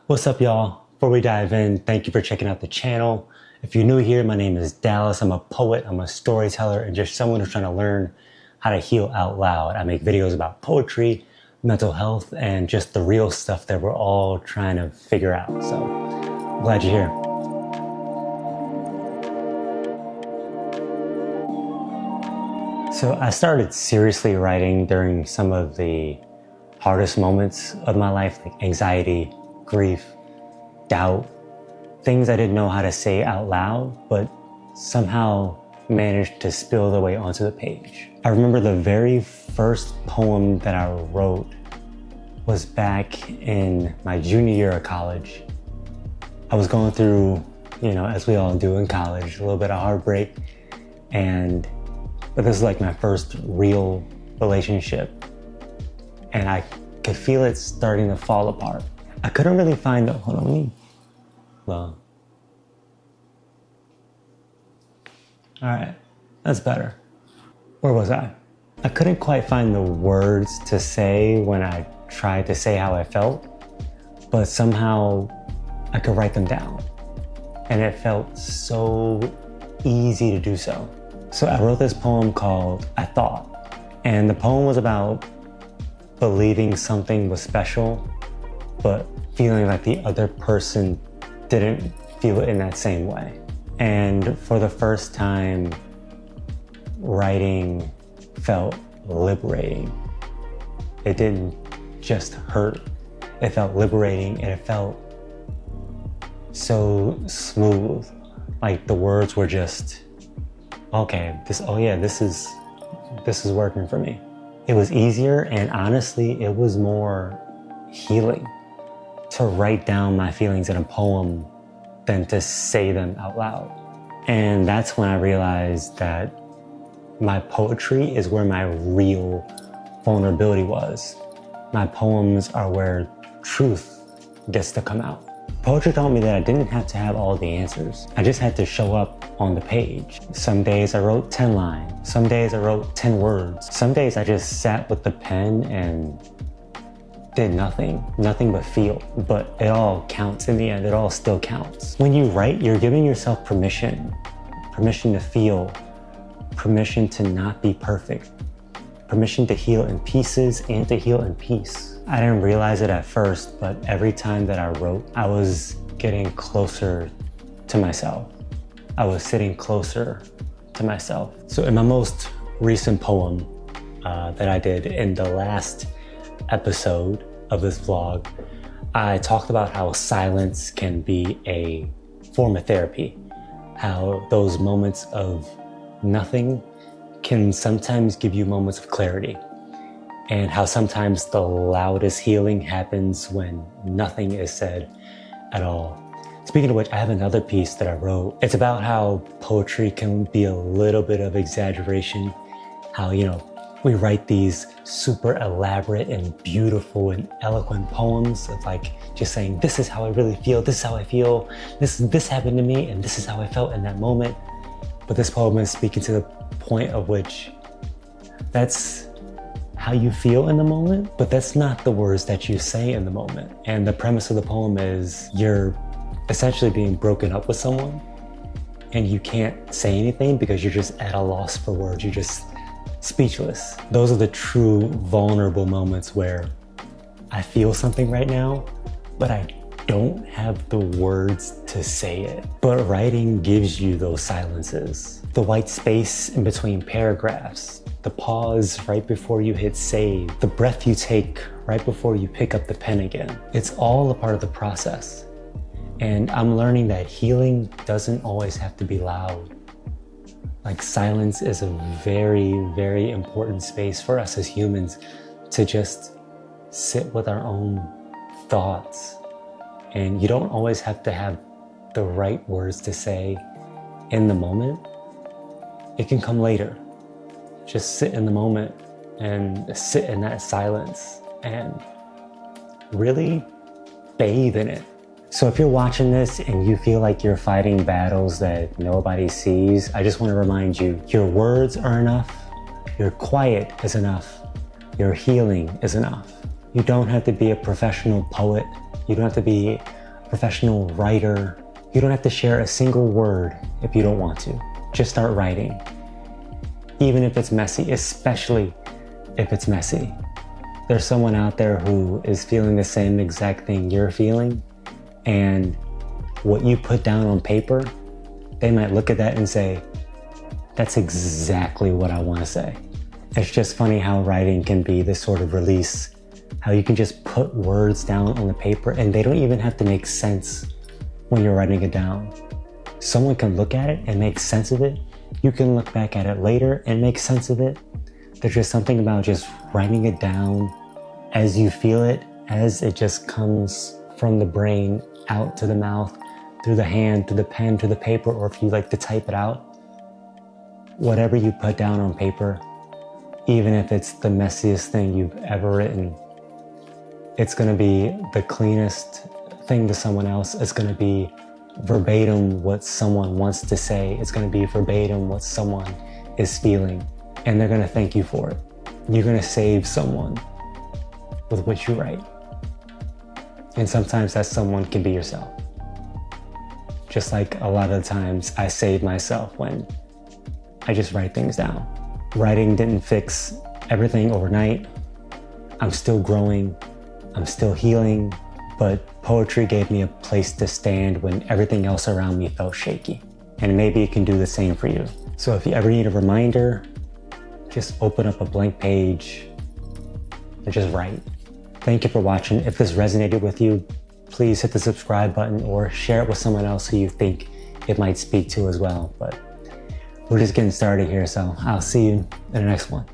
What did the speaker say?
What's up, y'all? Before we dive in, thank you for checking out the channel. If you're new here, my name is Dallas. I'm a poet, I'm a storyteller, and just someone who's trying to learn how to heal out loud. I make videos about poetry, mental health, and just the real stuff that we're all trying to figure out. So, I'm glad you're here. So I started seriously writing during some of the hardest moments of my life, like anxiety, grief, doubt, things I didn't know how to say out loud, but somehow managed to spill their way onto the page. I remember the very first poem that I wrote was back in my junior year of college. I was going through, as we all do in college, a little bit of heartbreak, but this is like my first real relationship, and I could feel it starting to fall apart. I couldn't really find, hold on, all right, that's better. Where was I? I couldn't quite find the words to say when I tried to say how I felt, but somehow I could write them down. And it felt so easy to do so. So I wrote this poem called I Thought. And the poem was about believing something was special, but feeling like the other person didn't feel it in that same way. And for the first time, writing felt liberating. It didn't just hurt. It felt liberating, and it felt so smooth. Like the words were just, okay, this is working for me. It was easier, and honestly, it was more healing to write down my feelings in a poem than to say them out loud. And that's when I realized that my poetry is where my real vulnerability was. My poems are where truth gets to come out. Poetry taught me that I didn't have to have all the answers. I just had to show up on the page. Some days I wrote 10 lines. Some days I wrote 10 words. Some days I just sat with the pen and did nothing but feel. But it all counts in the end. It all still counts. When you write, you're giving yourself permission to feel, permission to not be perfect, permission to heal in pieces and to heal in peace. I didn't realize it at first, but every time that I wrote, I was getting closer to myself. I was sitting closer to myself. So in my most recent poem that I did in the last episode of this vlog, I talked about how silence can be a form of therapy, how those moments of nothing can sometimes give you moments of clarity, and how sometimes the loudest healing happens when nothing is said at all. Speaking of which, I have another piece that I wrote. It's about how poetry can be a little bit of exaggeration, how, we write these super elaborate and beautiful and eloquent poems of like just saying, this is how I really feel, this is how I feel, this happened to me, and this is how I felt in that moment. But this poem is speaking to the point of which that's how you feel in the moment, but that's not the words that you say in the moment. And the premise of the poem is you're essentially being broken up with someone and you can't say anything because you're just at a loss for words. You're just speechless. Those are the true vulnerable moments where I feel something right now, but I don't have the words to say it. But writing gives you those silences, the white space in between paragraphs, the pause right before you hit save, the breath you take right before you pick up the pen again. It's all a part of the process. And I'm learning that healing doesn't always have to be loud. Like silence is a very, very important space for us as humans to just sit with our own thoughts. And you don't always have to have the right words to say in the moment. It can come later. Just sit in the moment and sit in that silence and really bathe in it. So if you're watching this and you feel like you're fighting battles that nobody sees, I just want to remind you, your words are enough, your quiet is enough, your healing is enough. You don't have to be a professional poet. You don't have to be professional writer. You don't have to share a single word if you don't want to. Just start writing. Even if it's messy, especially if it's messy. There's someone out there who is feeling the same exact thing you're feeling, and what you put down on paper, they might look at that and say, that's exactly what I want to say. It's just funny how writing can be this sort of release, how you can just put words down on the paper and they don't even have to make sense when you're writing it down. Someone can look at it and make sense of it. You can look back at it later and make sense of it. There's just something about just writing it down as you feel it, as it just comes from the brain out to the mouth, through the hand, to the pen, to the paper, or if you like to type it out. Whatever you put down on paper, even if it's the messiest thing you've ever written, it's gonna be the cleanest thing to someone else. It's gonna be verbatim what someone wants to say. It's gonna be verbatim what someone is feeling, and they're gonna thank you for it. You're gonna save someone with what you write. And sometimes that someone can be yourself. Just like a lot of the times I save myself when I just write things down. Writing didn't fix everything overnight. I'm still growing, I'm still healing, but poetry gave me a place to stand when everything else around me felt shaky. And maybe it can do the same for you. So if you ever need a reminder, just open up a blank page and just write. Thank you for watching. If this resonated with you, please hit the subscribe button or share it with someone else who you think it might speak to as well. But we're just getting started here, so I'll see you in the next one.